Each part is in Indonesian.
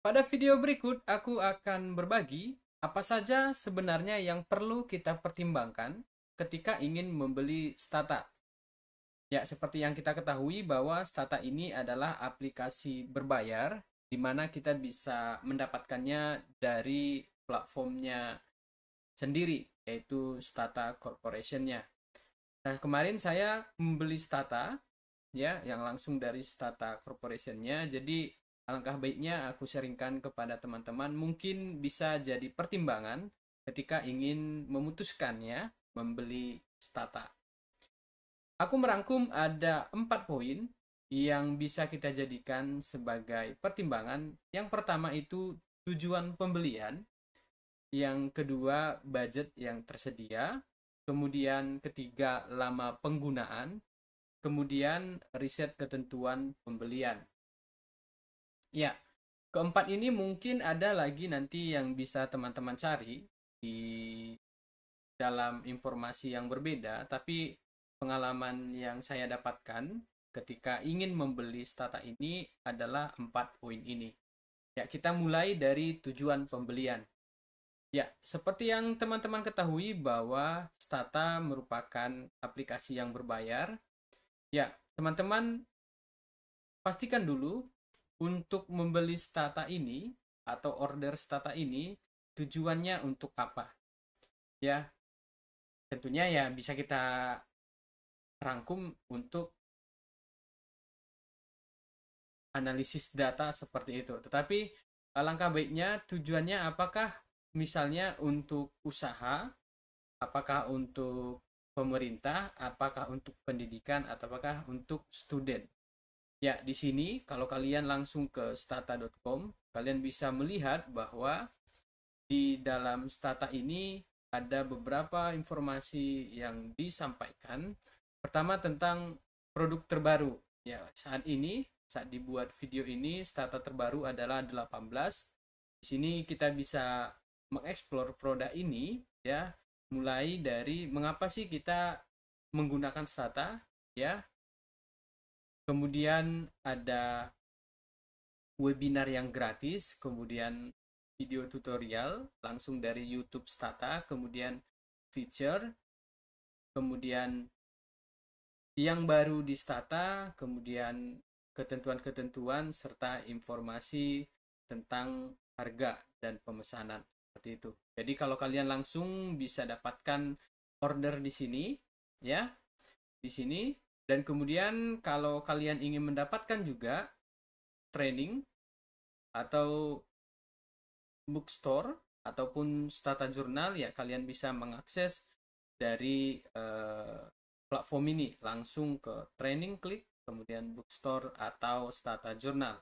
Pada video berikut, aku akan berbagi apa saja sebenarnya yang perlu kita pertimbangkan ketika ingin membeli Stata. Ya, seperti yang kita ketahui bahwa Stata ini adalah aplikasi berbayar di mana kita bisa mendapatkannya dari platformnya sendiri, yaitu Stata Corporation-nya. Nah, kemarin saya membeli Stata, ya, yang langsung dari Stata Corporation-nya. Jadi, alangkah baiknya aku sharingkan kepada teman-teman, mungkin bisa jadi pertimbangan ketika ingin memutuskan ya, membeli Stata. Aku merangkum ada 4 poin yang bisa kita jadikan sebagai pertimbangan. Yang pertama itu tujuan pembelian, yang kedua budget yang tersedia, kemudian ketiga lama penggunaan, kemudian riset ketentuan pembelian. Ya, keempat ini mungkin ada lagi nanti yang bisa teman-teman cari di dalam informasi yang berbeda, tapi pengalaman yang saya dapatkan ketika ingin membeli Stata ini adalah 4 poin ini. Ya, kita mulai dari tujuan pembelian. Ya, seperti yang teman-teman ketahui bahwa Stata merupakan aplikasi yang berbayar. Ya, teman-teman pastikan dulu untuk membeli Stata ini atau order Stata ini tujuannya untuk apa. Ya, tentunya ya bisa kita rangkum untuk analisis data seperti itu. Tetapi alangkah baiknya tujuannya apakah misalnya untuk usaha, apakah untuk pemerintah, apakah untuk pendidikan, atau apakah untuk student. Ya, di sini kalau kalian langsung ke stata.com, kalian bisa melihat bahwa di dalam Stata ini ada beberapa informasi yang disampaikan. Pertama tentang produk terbaru. Ya, saat dibuat video ini, Stata terbaru adalah 18. Di sini kita bisa mengeksplor produk ini ya, mulai dari mengapa sih kita menggunakan Stata ya. Kemudian ada webinar yang gratis, kemudian video tutorial langsung dari YouTube Stata, kemudian feature, kemudian yang baru di Stata, kemudian ketentuan-ketentuan serta informasi tentang harga dan pemesanan seperti itu. Jadi kalau kalian langsung bisa dapatkan order di sini ya, di sini, dan kemudian kalau kalian ingin mendapatkan juga training atau bookstore ataupun Stata Jurnal ya, kalian bisa mengakses dari platform ini langsung ke training klik, kemudian bookstore atau Stata Jurnal.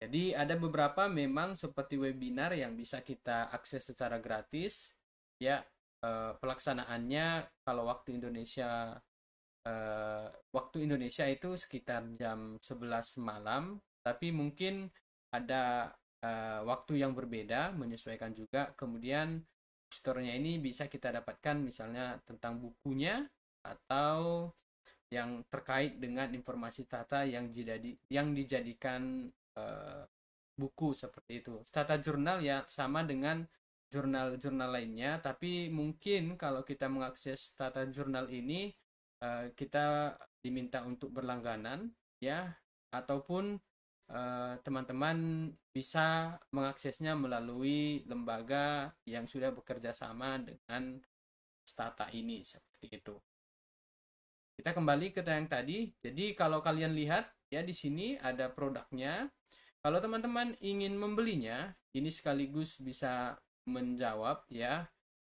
Jadi ada beberapa memang seperti webinar yang bisa kita akses secara gratis ya. Pelaksanaannya kalau waktu Indonesia itu sekitar jam 11 malam, tapi mungkin ada waktu yang berbeda menyesuaikan juga. Kemudian store-nya ini bisa kita dapatkan misalnya tentang bukunya atau yang terkait dengan informasi Stata yang dijadikan buku seperti itu. Stata Jurnal ya sama dengan jurnal-jurnal lainnya, tapi mungkin kalau kita mengakses Stata Jurnal ini kita diminta untuk berlangganan ya, ataupun teman-teman bisa mengaksesnya melalui lembaga yang sudah bekerja sama dengan Stata ini seperti itu. Kita kembali ke yang tadi. Jadi kalau kalian lihat ya, di sini ada produknya. Kalau teman-teman ingin membelinya, ini sekaligus bisa menjawab ya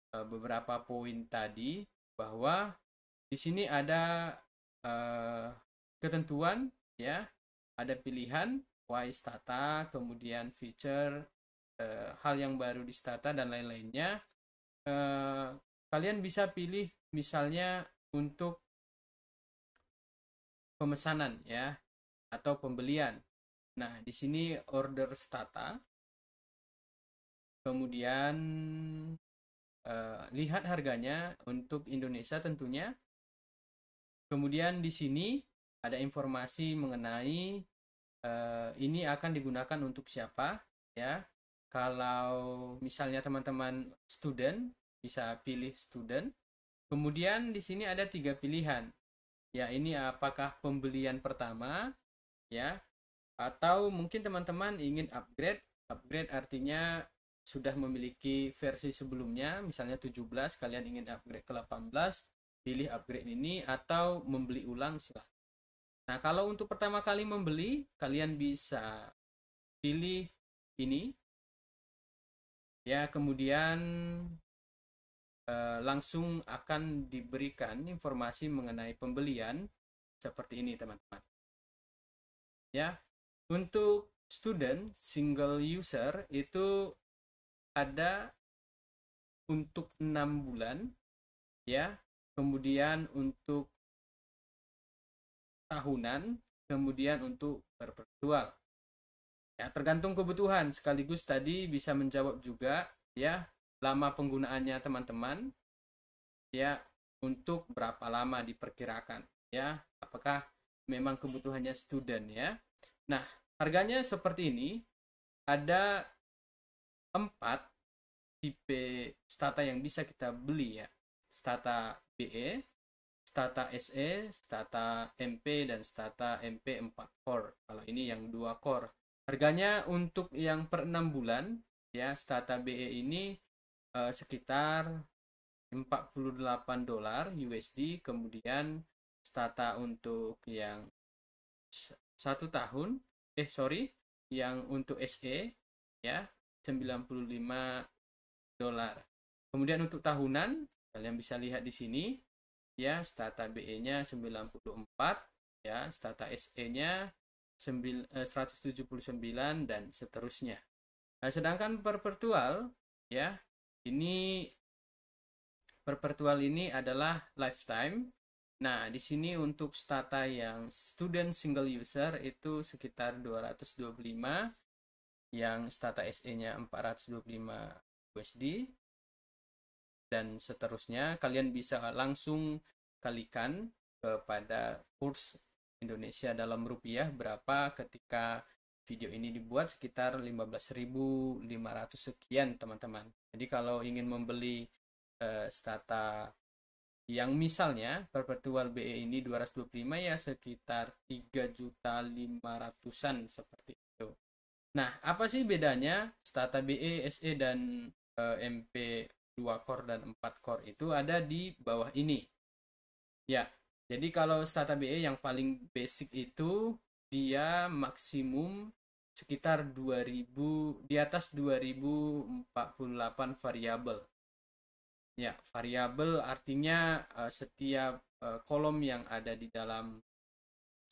beberapa poin tadi, bahwa di sini ada ketentuan ya, ada pilihan why Stata, kemudian feature, hal yang baru di Stata dan lain-lainnya. Kalian bisa pilih misalnya untuk pemesanan ya atau pembelian. Nah, di sini order Stata. Kemudian lihat harganya untuk Indonesia tentunya. Kemudian di sini ada informasi mengenai ini akan digunakan untuk siapa. ya. Kalau misalnya teman-teman student, bisa pilih student. Kemudian di sini ada 3 pilihan. Ya, ini apakah pembelian pertama, ya, atau mungkin teman-teman ingin upgrade. Upgrade artinya sudah memiliki versi sebelumnya, misalnya 17, kalian ingin upgrade ke 18, pilih upgrade ini, atau membeli ulang, silahkan. Nah, kalau untuk pertama kali membeli, kalian bisa pilih ini, ya. Kemudian langsung akan diberikan informasi mengenai pembelian seperti ini, teman-teman. Ya, untuk student single user itu ada untuk 6 bulan, ya. Kemudian untuk tahunan, kemudian untuk perpetual. Ya, tergantung kebutuhan, sekaligus tadi bisa menjawab juga, ya, lama penggunaannya teman-teman, ya, untuk berapa lama diperkirakan, ya, apakah memang kebutuhannya student, ya. Nah, harganya seperti ini. Ada 4 tipe Stata yang bisa kita beli, ya. Stata BE, Stata SE, Stata MP, dan Stata MP 4 core. Kalau ini yang 2 core. Harganya untuk yang per 6 bulan, ya, Stata BE ini sekitar $48 USD. Kemudian Stata untuk yang 1 tahun, yang untuk SE, ya, $95. Kemudian untuk tahunan, kalian bisa lihat di sini, ya, Stata BE-nya 94, ya, Stata SE-nya 179, dan seterusnya. Nah, sedangkan perpetual, ya, ini perpetual ini adalah lifetime. Nah, di sini untuk Stata yang student single user itu sekitar 225, yang Stata SE-nya 425 USD, dan seterusnya. Kalian bisa langsung kalikan kepada kurs Indonesia dalam rupiah berapa ketika video ini dibuat, sekitar 15.500 sekian, teman-teman. Jadi kalau ingin membeli Stata yang misalnya perpetual BE ini 225, ya sekitar 3.500.000-an seperti itu. Nah, apa sih bedanya Stata BE, SE, dan MP 2 core dan 4 core? Itu ada di bawah ini. Ya, jadi kalau Stata BE yang paling basic itu dia maksimum sekitar 2000, di atas 2048 variabel. Ya, variabel artinya setiap kolom yang ada di dalam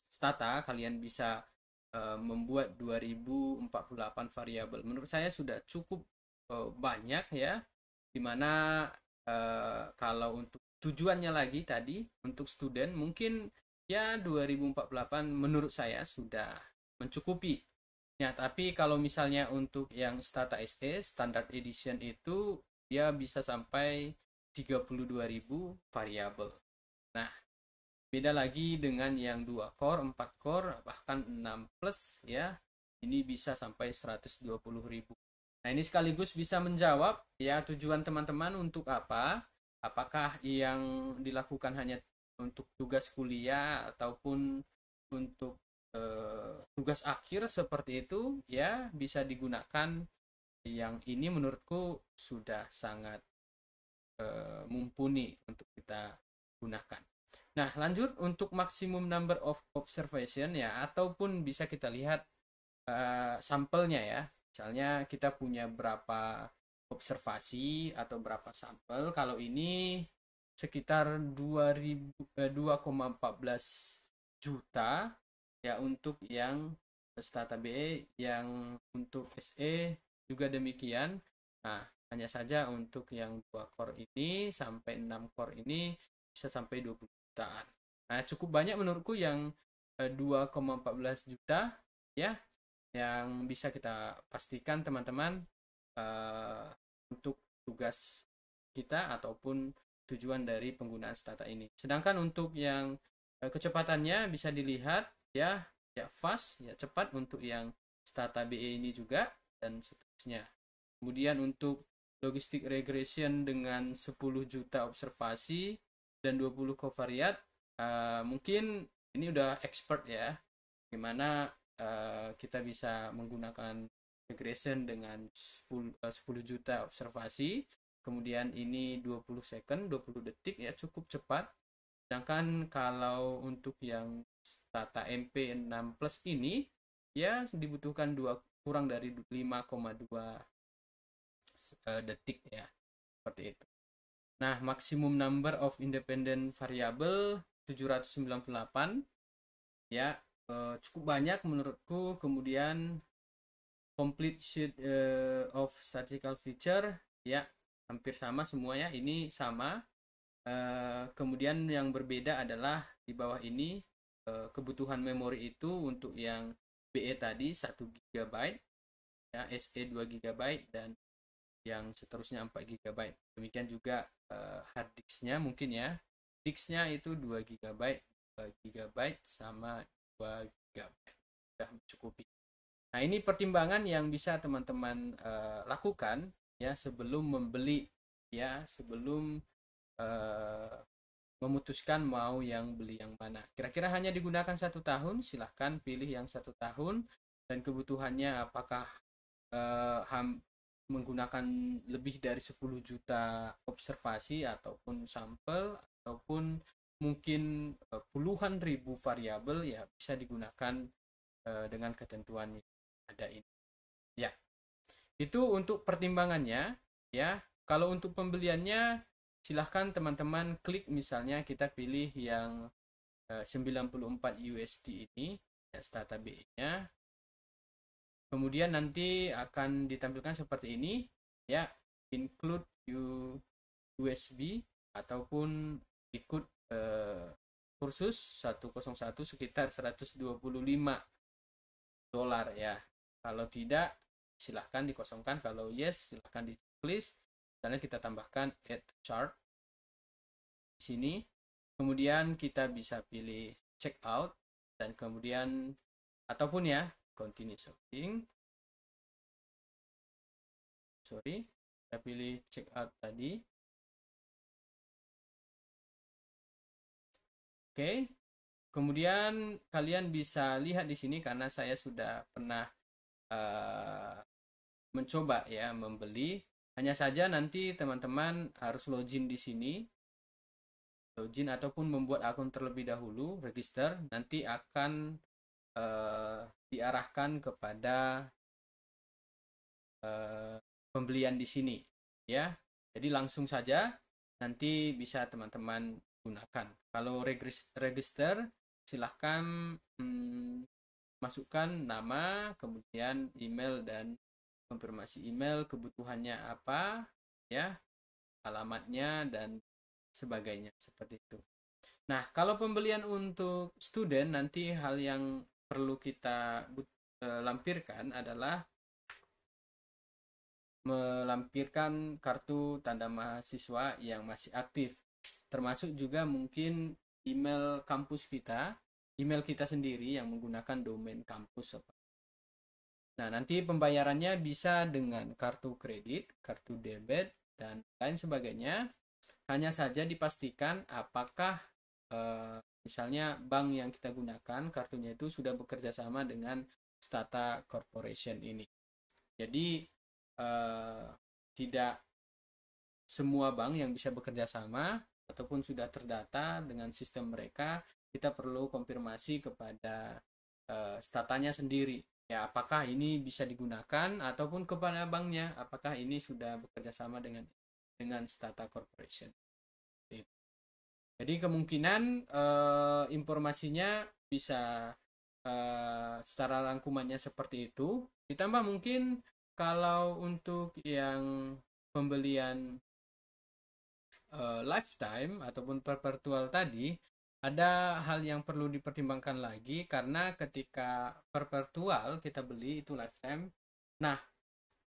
Stata kalian bisa membuat 2048 variabel. Menurut saya sudah cukup banyak, ya. Dimana kalau untuk tujuannya lagi tadi untuk student mungkin ya 2048 menurut saya sudah mencukupi. Ya, tapi kalau misalnya untuk yang Stata SE standard edition itu dia bisa sampai 32.000 variabel. Nah, beda lagi dengan yang 2 core, 4 core, bahkan 6 plus, ya. Ini bisa sampai 120.000. Nah, ini sekaligus bisa menjawab, ya, tujuan teman-teman untuk apa? Apakah yang dilakukan hanya untuk tugas kuliah ataupun untuk tugas akhir seperti itu, ya, bisa digunakan. Yang ini menurutku sudah sangat mumpuni untuk kita gunakan. Nah, lanjut untuk maximum number of observation, ya, ataupun bisa kita lihat sampelnya, ya. Misalnya kita punya berapa observasi atau berapa sampel. Kalau ini sekitar 2,14 juta, ya, untuk yang Stata BE, yang untuk SE juga demikian. Nah, hanya saja untuk yang 2 core ini sampai 6 core ini bisa sampai 20 jutaan. Nah, cukup banyak menurutku yang 2,14 juta, ya, yang bisa kita pastikan teman-teman untuk tugas kita ataupun tujuan dari penggunaan Stata ini. Sedangkan untuk yang kecepatannya bisa dilihat, ya, ya fast, ya cepat untuk yang Stata BE ini juga, dan seterusnya. Kemudian untuk logistic regression dengan 10 juta observasi dan 20 covariat, mungkin ini udah expert ya, gimana kita bisa menggunakan regression dengan 10 juta observasi, kemudian ini 20 second, 20 detik ya, cukup cepat. Sedangkan kalau untuk yang Stata MP6 Plus ini ya dibutuhkan kurang dari 5,2 detik ya, seperti itu. Nah, maximum number of independent variable 798 ya, cukup banyak menurutku. Kemudian complete sheet of statistical feature ya, hampir sama semuanya, ini sama. Kemudian yang berbeda adalah di bawah ini kebutuhan memori itu untuk yang BE tadi 1 GB ya, SE 2 GB, dan yang seterusnya 4 GB. Demikian juga hard disknya mungkin ya. Disknya itu 2 GB, 2 GB sama 2 GB. Sudah mencukupi. Nah, ini pertimbangan yang bisa teman-teman lakukan ya sebelum membeli ya, sebelum memutuskan mau yang beli yang mana. Kira-kira hanya digunakan 1 tahun, silahkan pilih yang 1 tahun, dan kebutuhannya apakah menggunakan lebih dari 10 juta observasi ataupun sampel, ataupun mungkin puluhan ribu variabel ya, bisa digunakan dengan ketentuan yang ada ini ya. Itu untuk pertimbangannya ya. Kalau untuk pembeliannya, silahkan teman-teman klik, misalnya kita pilih yang 94 USD ini ya, Stata BE nya. Kemudian nanti akan ditampilkan seperti ini ya, include USB ataupun ikut kursus 101 sekitar $125 ya. Kalau tidak, silahkan dikosongkan. Kalau yes, silahkan di checklist. Misalnya kita tambahkan add chart di sini. Kemudian kita bisa pilih check out, dan kemudian ataupun ya continue shopping. Sorry, kita pilih check out tadi. Oke. Kemudian kalian bisa lihat di sini, karena saya sudah pernah mencoba ya membeli. Hanya saja nanti teman-teman harus login di sini, login ataupun membuat akun terlebih dahulu, register. Nanti akan diarahkan kepada pembelian di sini ya. Jadi langsung saja nanti bisa teman-teman gunakan. Kalau register, silahkan masukkan nama, kemudian email dan konfirmasi email, kebutuhannya apa ya, alamatnya dan sebagainya, seperti itu. Nah, kalau pembelian untuk student, nanti hal yang perlu kita lampirkan adalah melampirkan kartu tanda mahasiswa yang masih aktif, termasuk juga mungkin email kampus kita, email kita sendiri yang menggunakan domain kampus. Nah, nanti pembayarannya bisa dengan kartu kredit, kartu debit, dan lain sebagainya. Hanya saja dipastikan apakah misalnya bank yang kita gunakan, kartunya itu sudah bekerja sama dengan Stata Corporation ini. Jadi tidak semua bank yang bisa bekerja sama ataupun sudah terdata dengan sistem mereka. Kita perlu konfirmasi kepada statanya sendiri ya, apakah ini bisa digunakan, ataupun kepada banknya apakah ini sudah bekerja sama dengan Stata Corporation. Jadi kemungkinan informasinya bisa secara rangkumannya seperti itu. Ditambah mungkin kalau untuk yang pembelian lifetime ataupun perpetual tadi, ada hal yang perlu dipertimbangkan lagi, karena ketika perpetual kita beli itu lifetime. Nah,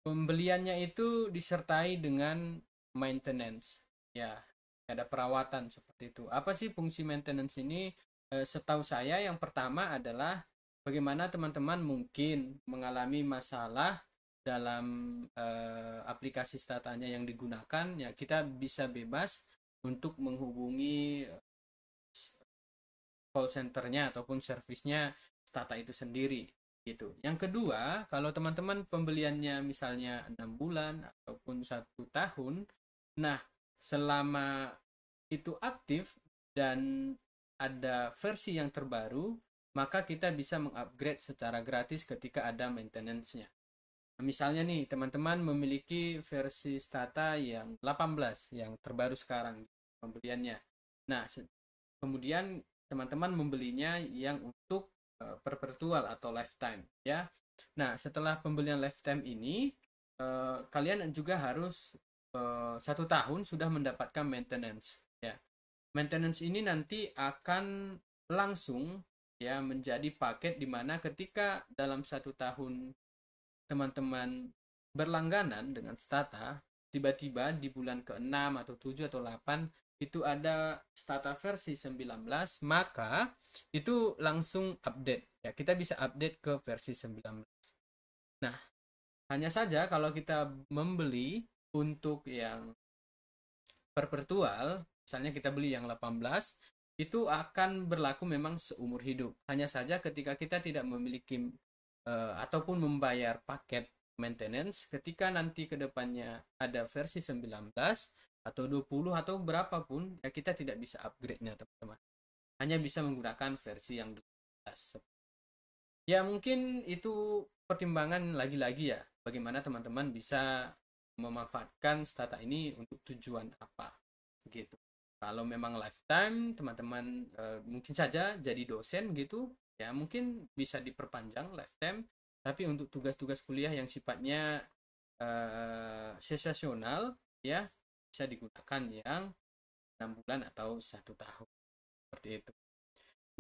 pembeliannya itu disertai dengan maintenance ya, ada perawatan seperti itu. Apa sih fungsi maintenance ini? Setahu saya yang pertama adalah bagaimana teman-teman mungkin mengalami masalah dalam aplikasi statanya yang digunakan, ya kita bisa bebas untuk menghubungi call centernya ataupun servisnya Stata itu sendiri gitu. Yang kedua, kalau teman-teman pembeliannya misalnya 6 bulan ataupun 1 tahun, nah selama itu aktif dan ada versi yang terbaru, maka kita bisa mengupgrade secara gratis ketika ada maintenance-nya. Misalnya nih, teman-teman memiliki versi Stata yang 18, yang terbaru sekarang pembeliannya. Nah, kemudian teman-teman membelinya yang untuk perpetual atau lifetime ya. Nah, setelah pembelian lifetime ini kalian juga harus 1 tahun sudah mendapatkan maintenance ya. Maintenance ini nanti akan langsung ya menjadi paket di mana ketika dalam 1 tahun teman-teman berlangganan dengan Stata, tiba-tiba di bulan ke-6 atau 7 atau 8 itu ada Stata versi 19, maka itu langsung update. Ya, kita bisa update ke versi 19. Nah, hanya saja kalau kita membeli untuk yang perpetual, misalnya kita beli yang 18, itu akan berlaku memang seumur hidup. Hanya saja ketika kita tidak memiliki ataupun membayar paket maintenance, ketika nanti kedepannya ada versi 19 atau 20 atau berapapun, ya kita tidak bisa upgrade-nya teman-teman. Hanya bisa menggunakan versi yang 18. Ya mungkin itu pertimbangan lagi-lagi ya, bagaimana teman-teman bisa memanfaatkan Stata ini untuk tujuan apa gitu. Kalau memang lifetime teman-teman mungkin saja jadi dosen gitu, ya mungkin bisa diperpanjang lifetime, tapi untuk tugas-tugas kuliah yang sifatnya sesasional ya bisa digunakan yang 6 bulan atau 1 tahun seperti itu.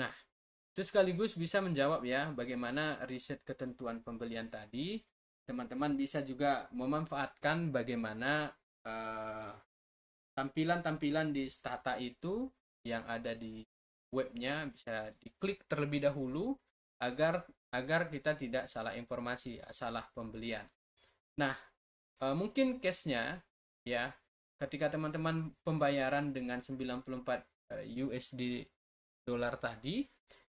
Nah, itu sekaligus bisa menjawab ya bagaimana riset ketentuan pembelian tadi. Teman-teman bisa juga memanfaatkan bagaimana tampilan-tampilan di Stata itu yang ada di webnya bisa diklik terlebih dahulu agar kita tidak salah informasi, salah pembelian. Nah, mungkin case-nya ya ketika teman-teman pembayaran dengan 94 USD dolar tadi,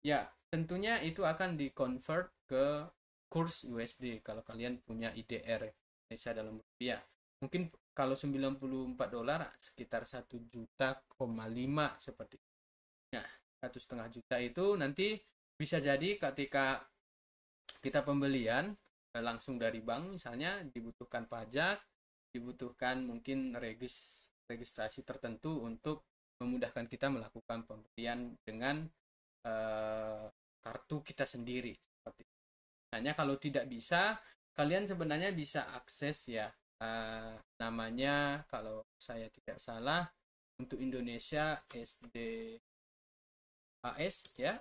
ya tentunya itu akan di-convert ke kurs USD kalau kalian punya IDR Indonesia dalam rupiah. Mungkin kalau 94 dolar sekitar 1,5 juta seperti itu. Nah, 1,5 juta itu nanti bisa jadi ketika kita pembelian langsung dari bank misalnya dibutuhkan pajak, dibutuhkan mungkin registrasi tertentu untuk memudahkan kita melakukan pembelian dengan kartu kita sendiri seperti itu. Hanya kalau tidak bisa, kalian sebenarnya bisa akses ya namanya kalau saya tidak salah untuk Indonesia SDAS ya.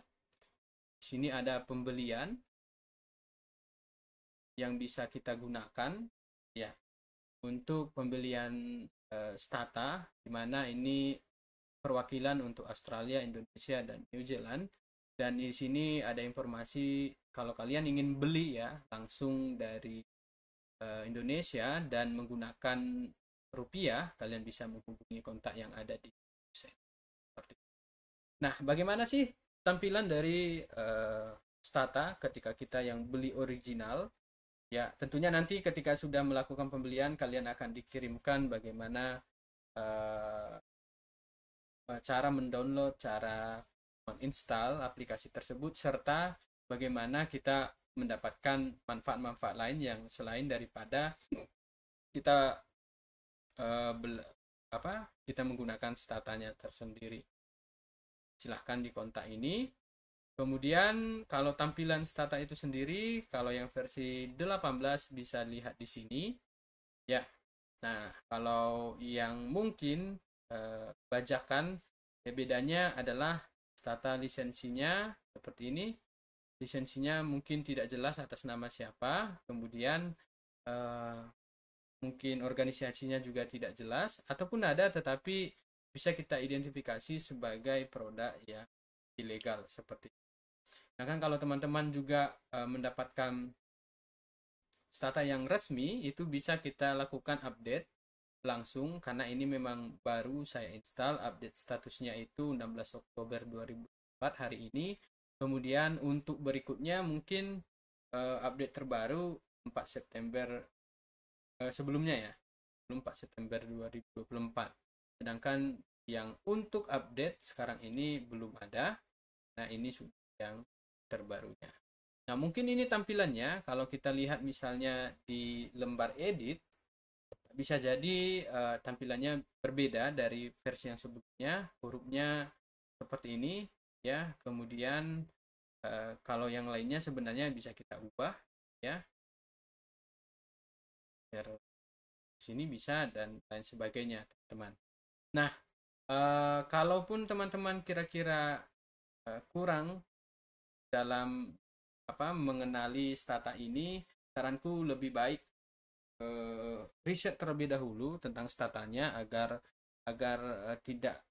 Di sini ada pembelian yang bisa kita gunakan ya untuk pembelian Stata, di mana ini perwakilan untuk Australia, Indonesia dan New Zealand. Dan di sini ada informasi kalau kalian ingin beli ya langsung dari Indonesia dan menggunakan rupiah, kalian bisa menghubungi kontak yang ada di website. Nah, bagaimana sih tampilan dari Stata ketika kita yang beli original? Ya, tentunya nanti ketika sudah melakukan pembelian, kalian akan dikirimkan bagaimana cara mendownload, cara menginstal aplikasi tersebut, serta bagaimana kita mendapatkan manfaat-manfaat lain yang selain daripada kita kita menggunakan statanya tersendiri. Silahkan di kontak ini. Kemudian kalau tampilan Stata itu sendiri, kalau yang versi 18 bisa lihat di sini. Ya. Nah, kalau yang mungkin bajakan, ya bedanya adalah Stata lisensinya seperti ini. Lisensinya mungkin tidak jelas atas nama siapa. Kemudian mungkin organisasinya juga tidak jelas, ataupun ada tetapi bisa kita identifikasi sebagai produk yang ilegal seperti itu. Nah kan kalau teman-teman juga mendapatkan Stata yang resmi itu bisa kita lakukan update langsung, karena ini memang baru saya install. Update statusnya itu 16 Oktober 2004 hari ini. Kemudian untuk berikutnya mungkin update terbaru 4 September sebelumnya ya, 4 September 2024. Sedangkan yang untuk update sekarang ini belum ada. Nah, ini sudah yang terbarunya. Nah, mungkin ini tampilannya. Kalau kita lihat misalnya di lembar edit, bisa jadi tampilannya berbeda dari versi yang sebelumnya. Hurufnya seperti ini ya. Kemudian kalau yang lainnya sebenarnya bisa kita ubah ya. Sini bisa dan lain sebagainya, teman-teman. Nah, kalaupun teman-teman kira-kira kurang dalam mengenali Stata ini, saranku lebih baik riset terlebih dahulu tentang statanya agar tidak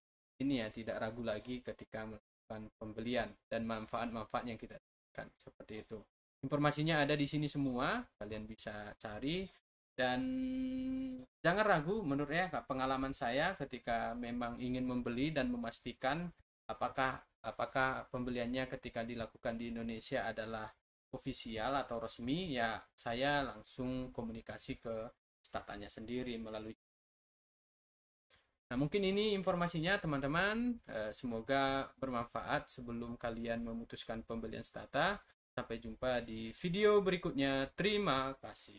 tidak ragu lagi ketika melakukan pembelian dan manfaat-manfaat yang kita dapatkan seperti itu. Informasinya ada di sini semua, kalian bisa cari. Dan jangan ragu, menurut pengalaman saya ketika memang ingin membeli dan memastikan apakah pembeliannya ketika dilakukan di Indonesia adalah ofisial atau resmi, ya saya langsung komunikasi ke statanya sendiri melalui. Nah, mungkin ini informasinya teman-teman, semoga bermanfaat sebelum kalian memutuskan pembelian Stata. Sampai jumpa di video berikutnya. Terima kasih.